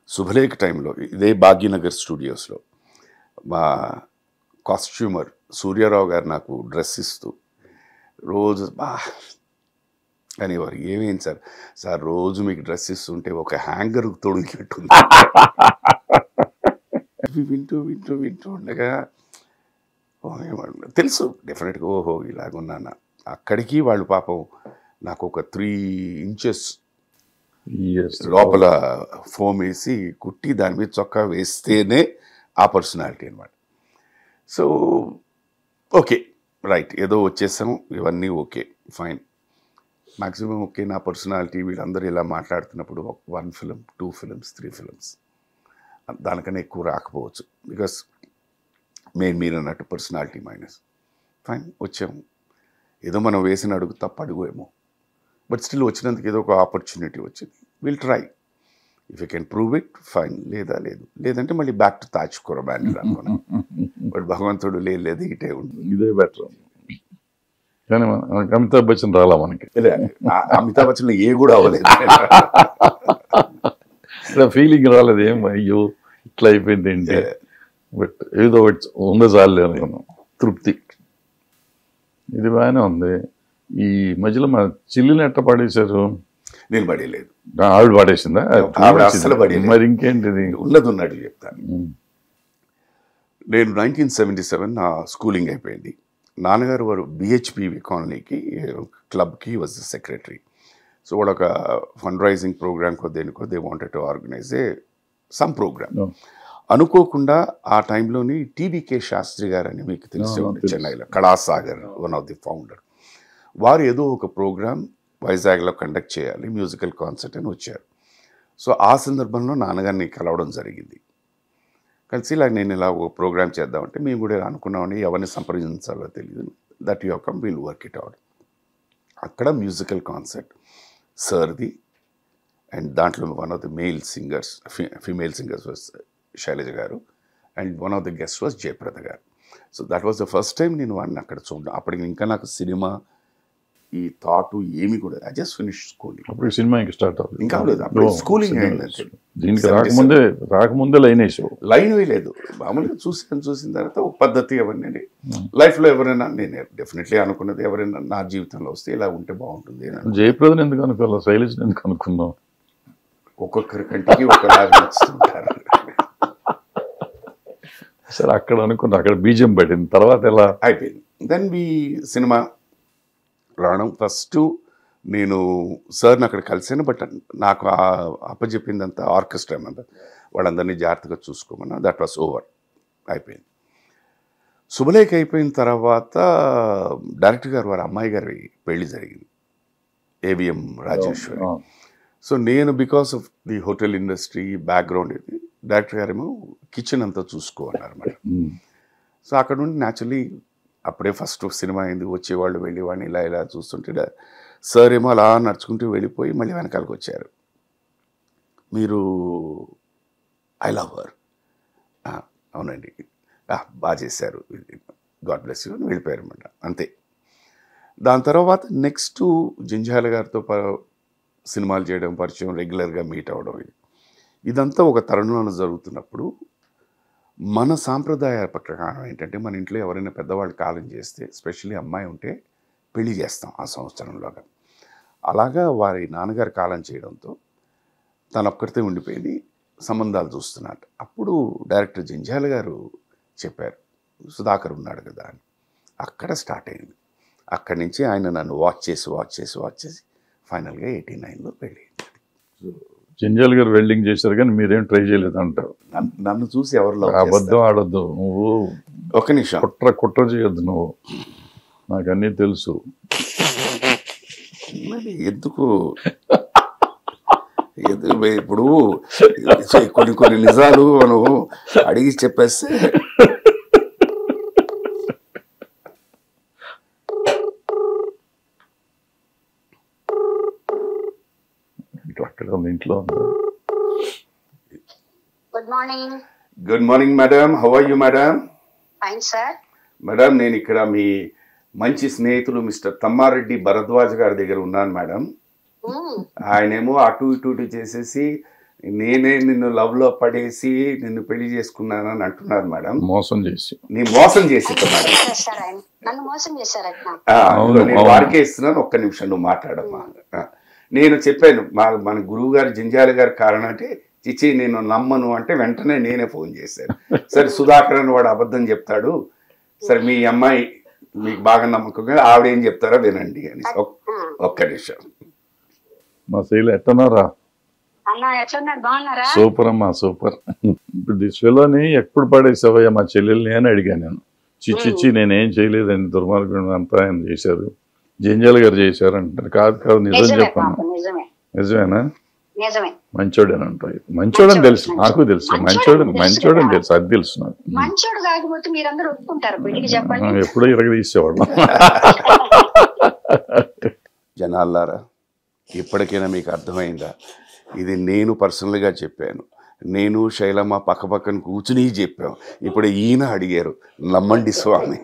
శుభలేఖ టైంలో ఇదే భాగ్యనగర్ స్టూడియోస్లో మా కాస్ట్యూమర్ సూర్యారావు గారు నాకు డ్రెస్ ఇస్తూ రోజు అనేవారు, ఏమేంటి సార్, సార్ రోజు మీకు డ్రెస్ ఇస్తుంటే ఒక హ్యాంగర్ తొడిగినట్టుంది. వింటూ వింటూ వింటూ ఉండగా తెలుసు డెఫినెట్గా, ఓహో ఇలాగున్నాను. అక్కడికి వాళ్ళు పాపం నాకు ఒక 3 ఇంచెస్ లోపల ఫోమ్ వేసి కుట్టి దాని మీద చొక్కా వేస్తేనే ఆ పర్సనాలిటీ అనమాట. సో ఓకే రైట్, ఏదో వచ్చేసాం, ఇవన్నీ ఓకే ఫైన్, మ్యాక్సిమం ఓకే. నా పర్సనాలిటీ వీళ్ళందరూ ఇలా మాట్లాడుతున్నప్పుడు 1 ఫిలిం 2 ఫిలిమ్స్ 3 ఫిలిమ్స్ దానికన్నా ఎక్కువ రాకపోవచ్చు, బికాస్ మీరు అన్నట్టు పర్సనాలిటీ మైనస్. ఫైన్, వచ్చాము. ఏదో మనం వేసిన అడుగు తప్ప అడుగు ఏమో, బట్ స్టిల్ వచ్చినందుకు ఏదో ఒక ఆపర్చునిటీ వచ్చింది. Will try, if you can prove it fine, లేదంటే మళ్ళీ బ్యాక్ టు తాజ్ కుర్బాన్ అనుకున్నాను. బట్ భగవంతుడు లేదు, ఇటే ఉంటుంది, ఇదే బెటర్. కానీ అమితాబ్ బచ్చన్ రాలా మనకి. అమితాబ్ బచ్చన్ ఏ కూడా అవ్వలేదు, ఫీలింగ్ రాలేదు, ఏం అయ్యో ఇట్లా అయిపోయింది ఏంటి, బట్ ఏదో ఉందో చాలే అనుకున్నాం, తృప్తి. ఇది బాగానే ఉంది. ఈ మధ్యలో మా చిల్లిని ఎట్ట పాడేశారు? నేను పడేయలేదు, ఆవిడ పాడేసిందా? అసలు పడేయలేదు. మరి ఇంకేంటిది? ఉన్నట్టు చెప్తాను. నేను 1977 నా స్కూలింగ్ అయిపోయింది. నాన్నగారు వారు బిహెచ్పివి కాలనీకి క్లబ్కి వాజ్ ద సెక్రటరీ. సో వాడు ఒక ఫండ్ రైజింగ్ ప్రోగ్రామ్కో దేనికో they wanted to organise some programme. అనుకోకుండా ఆ టైంలోని టీబీకే శాస్త్రి గారు అని మీకు తెలిసి ఉంటుంది, చెన్నైలో Kalasagar one of the founder. వారు ఏదో ఒక ప్రోగ్రామ్ వైజాగ్లో కండక్ట్ చేయాలి, మ్యూజికల్ కాన్సర్ట్ అని వచ్చారు. సో ఆ సందర్భంలో నాన్నగారిని కలవడం జరిగింది. కలిసి ఇలా నేను ఇలా ఒక ప్రోగ్రామ్ చేద్దామంటే మేము కూడా అనుకున్నామని, ఎవరిని సంప్రదించాలో తెలియదు. That you come will work it out. అక్కడ మ్యూజికల్ కాన్సర్ట్ సార్ది, అండ్ దాంట్లో one of the female singers was Sailaja garu, and one of the guest was Jayaprada garu. So that was the first time నేను వాడిని అక్కడ చూడడం. అప్పటికి ఇంకా నాకు సినిమా ఈ థాట్ ఏమి కూడా, ఐ జస్ట్ ఫినిష్ స్కూలింగ్. అప్పుడు సినిమా ఇంకా స్టార్ట్ అవుతుంది, ఇంకా లేదు, అప్పుడు స్కూలింగ్ అయిందంటే. దీనికి రాకముందే లైన్ వేసావు? లైన్ వేయలేదు, మామూలుగా చూసిన తర్వాత ఒక పద్ధతి అవన్నీ. లైఫ్లో ఎవరైనా, నేను డెఫినెట్లీ అనుకున్నది, ఎవరైనా నా జీవితంలో వస్తే ఇలా ఉంటే బాగుంటుంది. జయప్రదను ఎందుకు అనుకోవాలి, శైలజను ఎందుకు అనుకున్నావు? ఒక్కొక్కరి కంటికి ఒకలాగా నచ్చుతుంటారు. సరే, అక్కడ అనుకున్నా, అక్కడ బీజం పడింది, తర్వాత ఎలా అయిపోయింది. దెన్ సినిమా రావడం. ఫస్ట్ నేను సార్ని అక్కడ కలిసాను, బట్ నాకు అప్పచెప్పిందంతా ఆర్కెస్ట్రా అంతా వాళ్ళందరినీ జాగ్రత్తగా చూసుకోమన్నా. దట్ వాస్ ఓవర్, అయిపోయింది. శుభలేఖ అయిపోయిన తర్వాత డైరెక్టర్ గారు వారి అమ్మాయి గారి పెళ్లి జరిగింది, ఏవిఎం రాజేశ్వరి. సో నేను because of the hotel industry background ఇది, డైరెక్టర్ గారేమో కిచెన్ అంతా చూసుకోవాలన్నారు అన్నమాట. సో అక్కడ నుండి న్యాచురలీ అప్పుడే ఫస్ట్ సినిమా అయింది, వచ్చేవాళ్ళు వెళ్ళేవాడిని ఇలా చూస్తుంటే సార్ ఏమో అలా నడుచుకుంటూ వెళ్ళిపోయి మళ్ళీ వెనకాలకు వచ్చారు. మీరు ఐ లవ్ హర్, అవునండి, బాగా చేశారు, గాడ్ బ్లెస్ యూ అని వెళ్ళిపోయారు అన్నమాట, అంతే. దాని తర్వాత నెక్స్ట్ జంజాల గారితో సినిమాలు చేయడం, పరిచయం, రెగ్యులర్గా మీట్ అవ్వడం, ఇదంతా ఒక తరుణంలో జరుగుతున్నప్పుడు మన సాంప్రదాయ ప్రకారం ఏంటంటే, మన ఇంట్లో ఎవరైనా పెద్దవాళ్ళు కాలం చేస్తే, ఎస్పెషల్లీ అమ్మాయి ఉంటే పెళ్లి చేస్తాం ఆ సంవత్సరంలోగా. అలాగా వారి నాన్నగారు కాలం చేయడంతో తను ఒక్కరితే ఉండిపోయింది, సంబంధాలు చూస్తున్నట్టు. అప్పుడు డైరెక్టర్ జంజాల గారు చెప్పారు, సుధాకర్ ఉన్నాడు కదా అని. అక్కడ స్టార్ట్ అయింది. అక్కడి నుంచి ఆయన నన్ను వాచ్ చేసి ఫైనల్గా 89లో పెళ్ళి. జంజాల్ గారు వెల్డింగ్ చేశారు కానీ మీరేం ట్రై చేయలేదు అంటారు. నన్ను చూసి ఎవరిలో అబద్ధం ఆడొద్దు, నువ్వు ఒక నిమిషం కుట్ర చేయొద్దు, నువ్వు నాకు అన్నీ తెలుసు. ఎందుకు ఇప్పుడు కొన్ని నిజాలు మనం అడిగి చెప్పేస్తే అక్కడ ఉంది, ఇంట్లో ఉంది. Good morning madam, how are you madam? Fine sir. Madam, నేను ఇక్కడ మీ మంచి స్నేహితులు మిస్టర్ తమ్మారెడ్డి భరద్వాజ్ గారి దగ్గర ఉన్నాను మేడం. ఆయనేమో అటు ఇటు చేసేసి నేనే నిన్ను లవ్ లో పడేసి నిన్ను పెళ్లి చేసుకున్నానని అంటున్నారు మేడం. మోసం చేసి నీ మోసం చేసి మేడం. నన్ను మోసం చేశారట. నేను వారికే ఇస్తున్నాను, ఒక్క నిమిషం నువ్వు మాట్లాడమ్మా. నేను చెప్పాను మన గురువు గారు జంజాల గారి కారణం అంటే చిచి నేను నమ్మను అంటే వెంటనే నేనే ఫోన్ చేశాను. సరే సుధాకర్ అని వాడు అబద్ధం చెప్తాడు, సరే మీ అమ్మాయి మీకు బాగా నమ్మకం ఆవిడ ఏం చెప్తారో వినండి అని. ఒక్క నిమిషం. మా శైలి ఎట్టన్నారా? అన్న ఎట్లున్నారు, బాగున్నారా? సూపర్ అమ్మా సూపర్. ఇప్పుడు దిశలోని ఎప్పుడు పడేసావయ్యా మా చెల్లెల్ని అని అడిగాను నేను. చిచ్చిచ్చి నేనేం చేయలేదండి, దుర్మార్గం అంతా ఆయన చేశారు, జంజాల గారు చేశారు అంటారు. కాదు కాదు నిజం చెప్పాను. నిజమేనా? మంచోడేనంట. మంచోడని తెలుసు, నాకు తెలుసు. మంచోడని తెలుసు, అది తెలుసు నాకు. మంచోడు కాకపోతే మీరందరూ ఒప్పుకుంటారు బిడ్డకి చెప్పండి. ఎప్పుడో ఇరగదీసేవాళ్ళం. జనాల్లారా, ఇప్పటికైనా మీకు అర్థమైందా? ఇది నేను పర్సనల్గా చెప్పాను. నేను శైలమ్మ పక్క పక్కన కూర్చుని చెప్పాం. ఇప్పుడు ఈయన అడిగారు, నమ్మండి స్వామి.